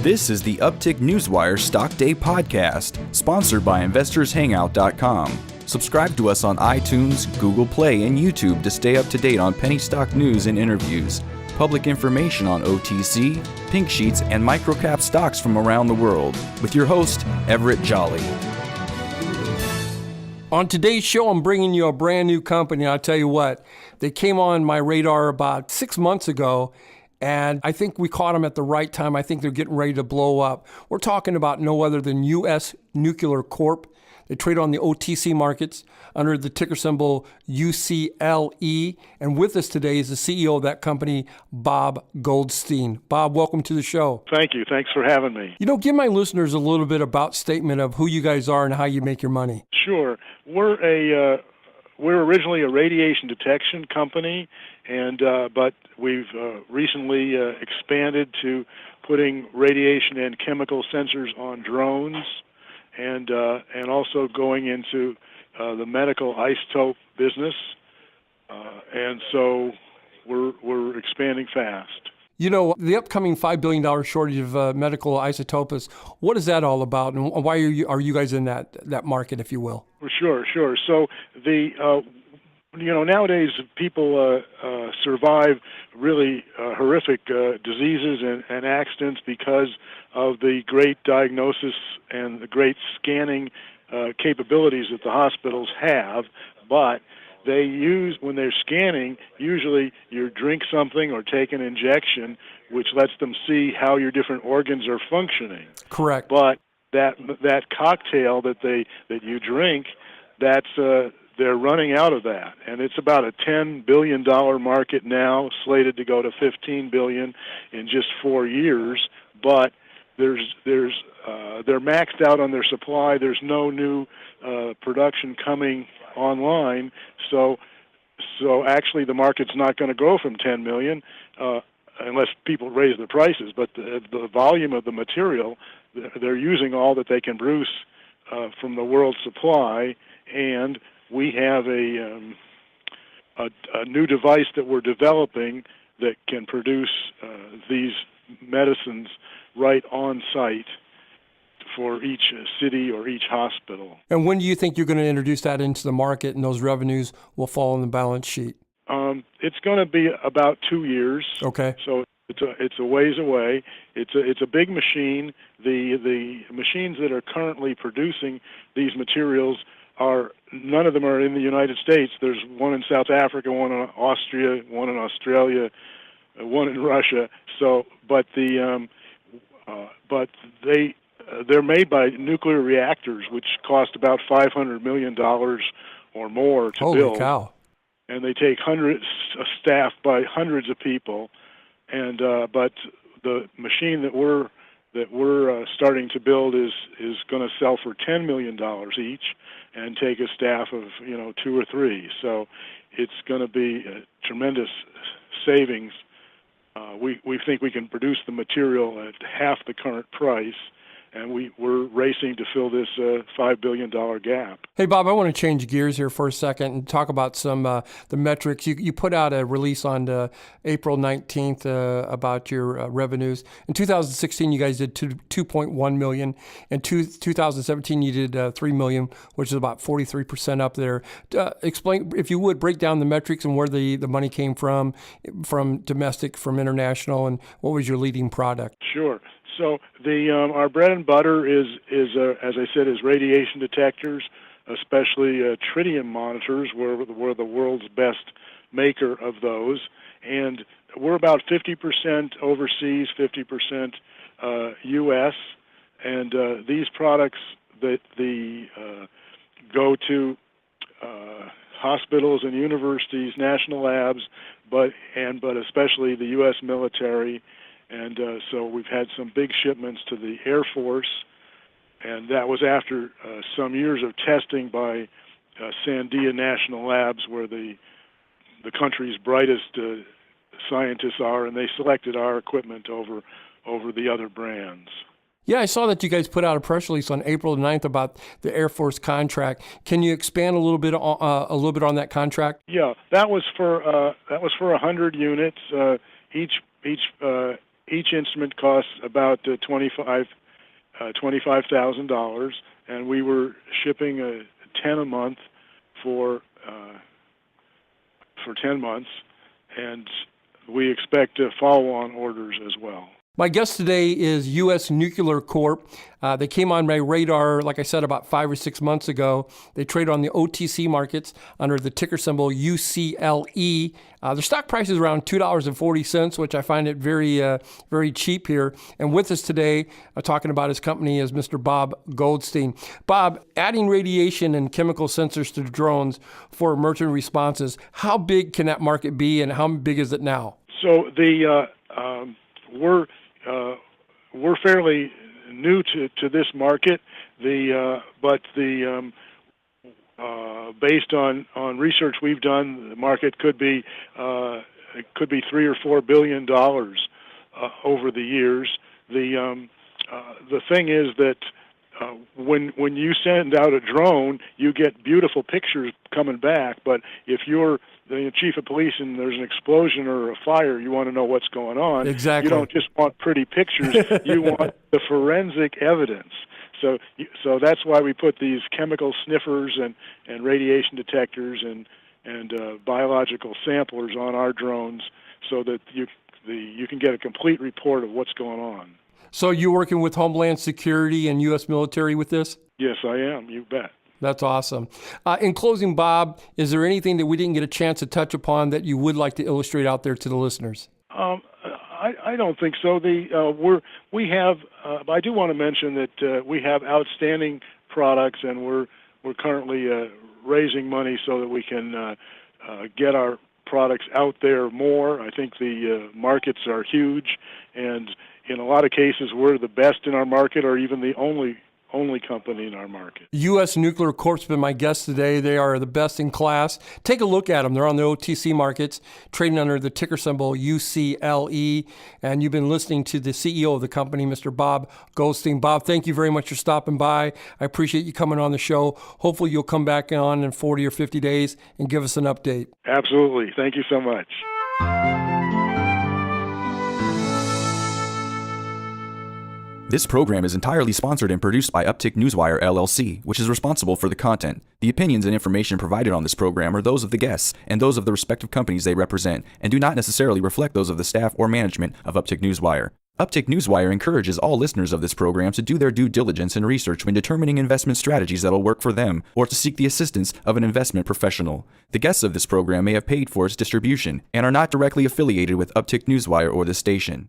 This is the Uptick Newswire Stock Day podcast, sponsored by InvestorsHangout.com. Subscribe to us on iTunes, Google Play, and YouTube to stay up to date on penny stock news and interviews, public information on OTC, pink sheets, and microcap stocks from around the world, with your host, Everett Jolly. On today's show, I'm bringing you a brand new company. I'll tell you what, they came on my radar about 6 months ago, and I think we caught them at the right time. I think they're getting ready to blow up. We're talking about no other than U.S. Nuclear Corp. They trade on the OTC markets under the ticker symbol UCLE. And with us today is the CEO of that company, Bob Goldstein. Bob, welcome to the show. Thank you. Thanks for having me. Give my listeners a little bit about statement of who you guys are and how you make your money. Sure. We're originally a radiation detection company, but we've recently expanded to putting radiation and chemical sensors on drones, and also going into the medical isotope business, and so we're expanding fast. The upcoming $5 billion shortage of medical isotopes, what is that all about, and why are you guys in that market, if you will? Sure. So nowadays people survive really horrific diseases and accidents because of the great diagnosis and the great scanning capabilities that the hospitals have, but they use, when they're scanning, usually you drink something or take an injection, which lets them see how your different organs are functioning. Correct. But that cocktail that you drink, they're running out of that, and it's about a $10 billion market now, slated to go to $15 billion in just 4 years. But they're maxed out on their supply. There's no new production coming online, so actually the market's not going to grow from 10 million unless people raise the prices. But the volume of the material, they're using all that they can produce from the world supply, and we have a new device that we're developing that can produce these medicines right on site for each city or each hospital. And when do you think you're going to introduce that into the market and those revenues will fall on the balance sheet? It's going to be about 2 years. Okay. So it's a ways away. It's a big machine. The machines that are currently producing these materials none of them are in the United States. There's one in South Africa, one in Austria, one in Australia, one in Russia. So, but they're made by nuclear reactors, which cost about $500 million or more to build. Holy cow! And they take staffed by hundreds of people. And but the machine that we're starting to build is going to sell for $10 million each, and take a staff of 2 or 3. So it's going to be a tremendous savings. We think we can produce the material at half the current price, and we're racing to fill this $5 billion gap. Hey, Bob, I want to change gears here for a second and talk about some the metrics. You put out a release on April 19th about your revenues. In 2016, you guys did 2.1 million. In 2017, you did 3 million, which is about 43% up there. Explain, if you would, break down the metrics and where the money came from domestic, from international, and what was your leading product? Sure. So our bread and butter is as I said, is radiation detectors, especially tritium monitors. We're the world's best maker of those, and we're about 50% overseas, 50% U.S. And these products that go to hospitals and universities, national labs, but especially the U.S. military. And so we've had some big shipments to the Air Force, and that was after some years of testing by Sandia National Labs, where the country's brightest scientists are, and they selected our equipment over the other brands. Yeah, I saw that you guys put out a press release on April 9th about the Air Force contract. Can you expand a little bit on that contract? Yeah, that was for 100 units. Each each instrument costs about $25,000, and we were shipping 10 a month for 10 months, and we expect follow-on orders as well. My guest today is U.S. Nuclear Corp. They came on my radar, like I said, about 5 or 6 months ago. They trade on the OTC markets under the ticker symbol UCLE. Their stock price is around $2.40, which I find it very cheap here. And with us today, talking about his company, is Mr. Bob Goldstein. Bob, adding radiation and chemical sensors to drones for emergency responses, how big can that market be, and how big is it now? So we're fairly new to this market. Based on research we've done, the market could be $3 or $4 billion over the years. The thing is that when you send out a drone, you get beautiful pictures coming back. But if you're the chief of police and there's an explosion or a fire, you want to know what's going on. Exactly. You don't just want pretty pictures. You want the forensic evidence. So that's why we put these chemical sniffers and radiation detectors and biological samplers on our drones, so that you can get a complete report of what's going on. So you're working with Homeland Security and U.S. military with this? Yes, I am. You bet. That's awesome. In closing, Bob, is there anything that we didn't get a chance to touch upon that you would like to illustrate out there to the listeners? I don't think so. We have. I do want to mention that we have outstanding products, and we're currently raising money so that we can get our products out there more. I think the markets are huge, and in a lot of cases, we're the best in our market, or even the only company in our market. U.S. Nuclear Corp's been my guest today. They are the best in class. Take a look at them. They're on the OTC markets, trading under the ticker symbol UCLE. And you've been listening to the CEO of the company, Mr. Bob Goldstein. Bob, thank you very much for stopping by. I appreciate you coming on the show. Hopefully you'll come back on in 40 or 50 days and give us an update. Absolutely. Thank you so much. This program is entirely sponsored and produced by Uptick Newswire, LLC, which is responsible for the content. The opinions and information provided on this program are those of the guests and those of the respective companies they represent, and do not necessarily reflect those of the staff or management of Uptick Newswire. Uptick Newswire encourages all listeners of this program to do their due diligence and research when determining investment strategies that will work for them, or to seek the assistance of an investment professional. The guests of this program may have paid for its distribution and are not directly affiliated with Uptick Newswire or this station.